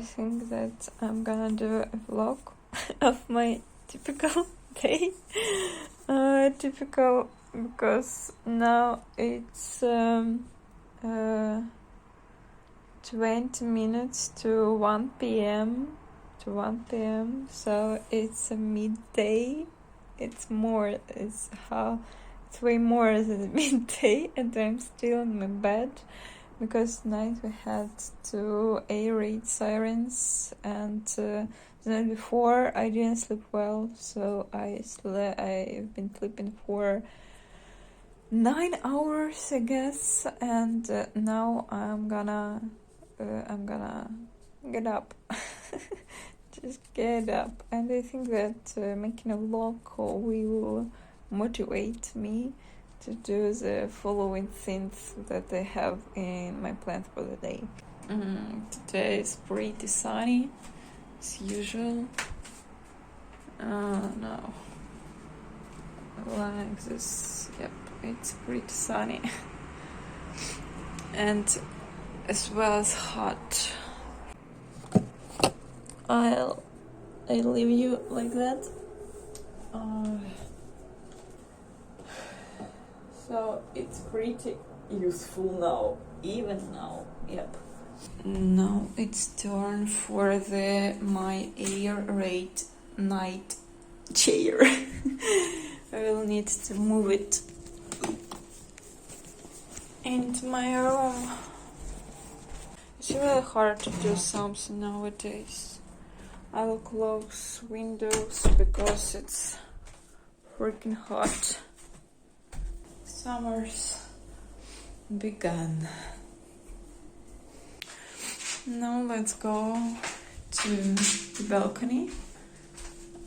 think that I'm gonna do a vlog of my typical day. Typical because now it's 20 minutes to 1 p.m. So it's a midday. It's way more than midday, and I'm still in my bed because tonight we had to aerate sirens, and the night before I didn't sleep well, so I've been sleeping for 9 hours, I guess, and now I'm gonna get up. Just get up, and I think that making a vlog will motivate me to do the following things that I have in my plan for the day. Today is pretty sunny, as usual. No, like this. Yep, it's pretty sunny, and as well as hot. I'll leave you like that. So it's pretty useful now, even now. Yep. Now it's turn for my air raid night chair. I will need to move it into my room. It's really hard to do something nowadays. I will close windows because it's freaking hot. Summer's begun. Now let's go to the balcony.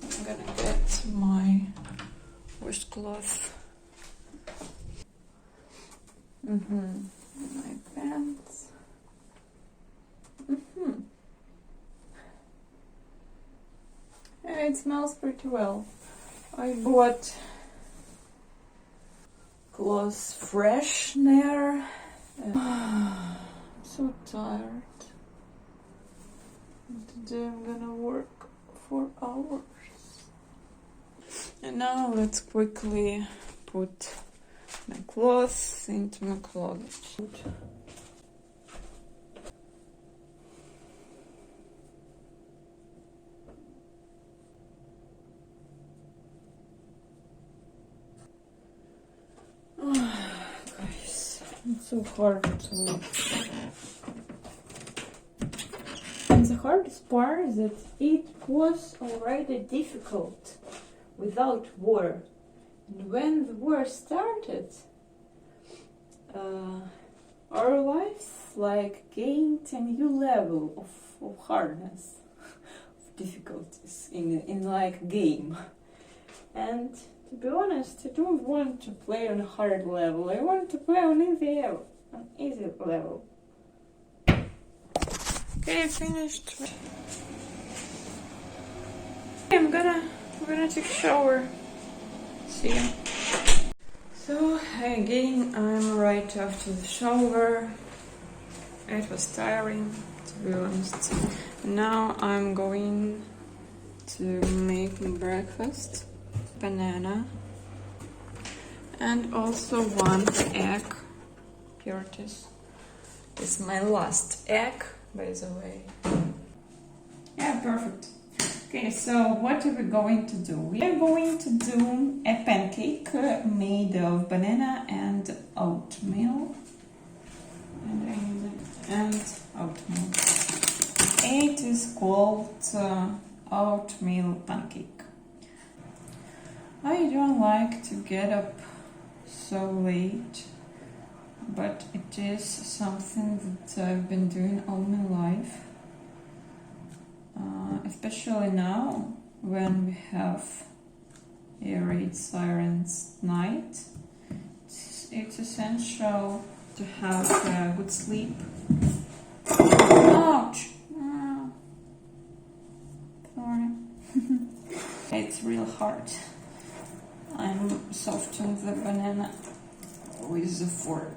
I'm gonna get my washcloth. My pants. Yeah, it smells pretty well. I bought clothes freshener. I'm so tired. Today I'm gonna work 4 hours. And now let's quickly put my clothes into my closet. Guys, it's so hard to. And the hardest part is that it was already difficult without war. And when the war started, our lives gained a new level of hardness, of difficulties in game. And to be honest, I don't want to play on a hard level. I want to play on easy level. Okay, finished. I'm gonna take a shower. See ya. So again, I'm right after the shower. It was tiring, to be honest. Now I'm going to make my breakfast. Banana. And also 1 egg. Here it is. It's my last egg, by the way. Yeah, perfect. Okay, so what are we going to do? We are going to do a pancake made of banana and oatmeal. And oatmeal. It is called oatmeal pancake. I don't like to get up so late, but it is something that I've been doing all my life. Especially now when we have air raid sirens night. It's essential to have a good sleep. Ouch! Sorry. It's real hard. I'm softening the banana with the fork.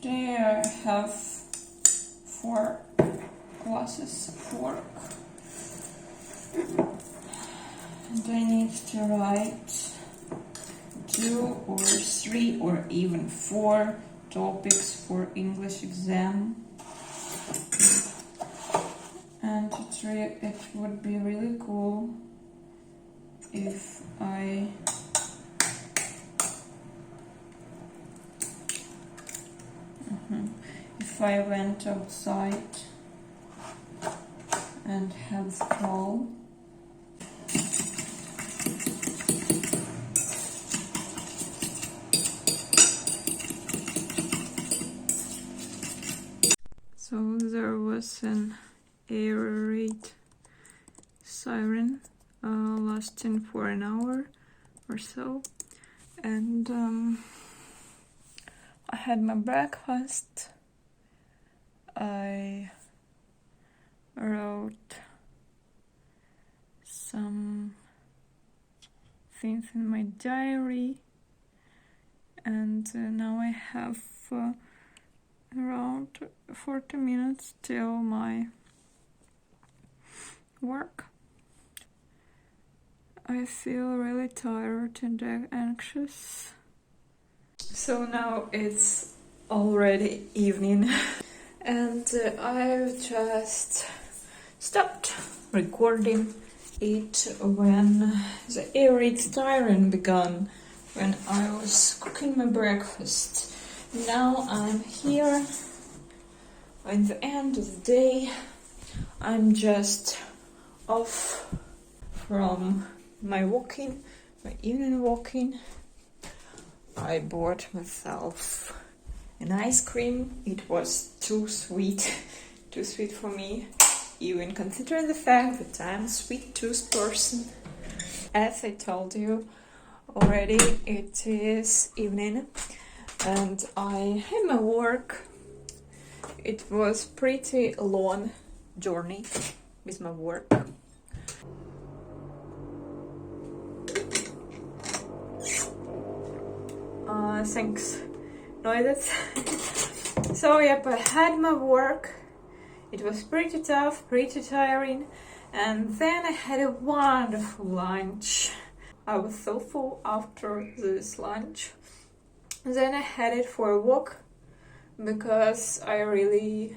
Today I have 4 glasses of work and I need to write 2 or 3 or even 4 topics for English exam, and it would be really cool if I went outside and had stroll. So there was an air raid siren lasting for an hour or so, and I had my breakfast. I wrote some things in my diary, and now I have around 40 minutes till my work. I feel really tired and anxious. So now it's already evening and I've just stopped recording it when the air raid siren began, when I was cooking my breakfast. Now I'm here at the end of the day. I'm just off from my walking, my evening walking. I bought myself an ice cream. It was too sweet for me, even considering the fact that I'm a sweet tooth person. As I told you already, it is evening and I had my work. It was pretty long journey with my work. Thanks, noises. So yep, I had my work. It was pretty tough, pretty tiring, and then I had a wonderful lunch. I was so full after this lunch. Then I headed for a walk because I really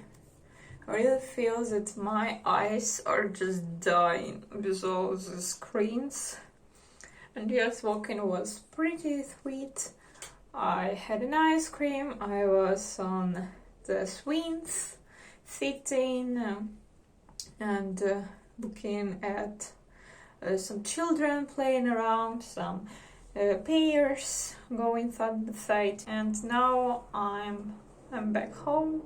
feel that my eyes are just dying with all the screens. And yes, walking was pretty sweet. I had an ice cream, I was on the swings, sitting and looking at some children playing around, some pairs going side by side, and now I'm back home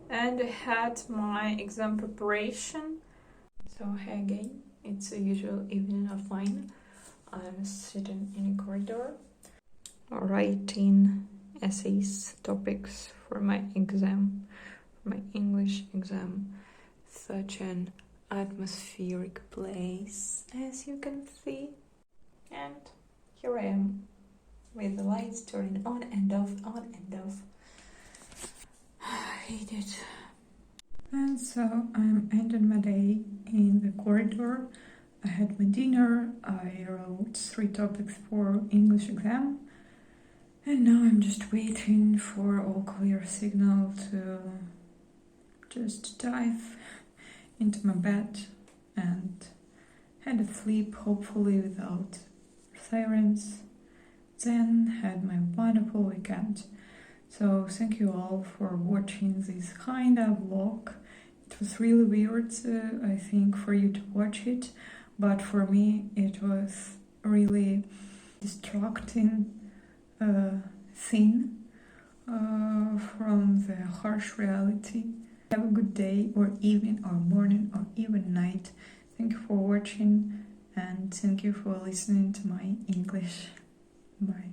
and I had my exam preparation. So hey again, it's a usual evening of mine. I'm sitting in a corridor writing essays, topics for my exam, for my English exam. Such an atmospheric place, as you can see. And here I am, with the lights turning on and off, on and off. I hate it. And so I'm ending my day in the corridor. I had my dinner, I wrote 3 topics for English exam, and now I'm just waiting for all clear signal to just dive into my bed and had a sleep, hopefully without sirens. Then had my wonderful weekend. So thank you all for watching this kind of vlog. It was really weird, I think, for you to watch it, but for me it was really distracting thing from the harsh reality. Have a good day or evening or morning or even night. Thank you for watching and thank you for listening to my English. Bye.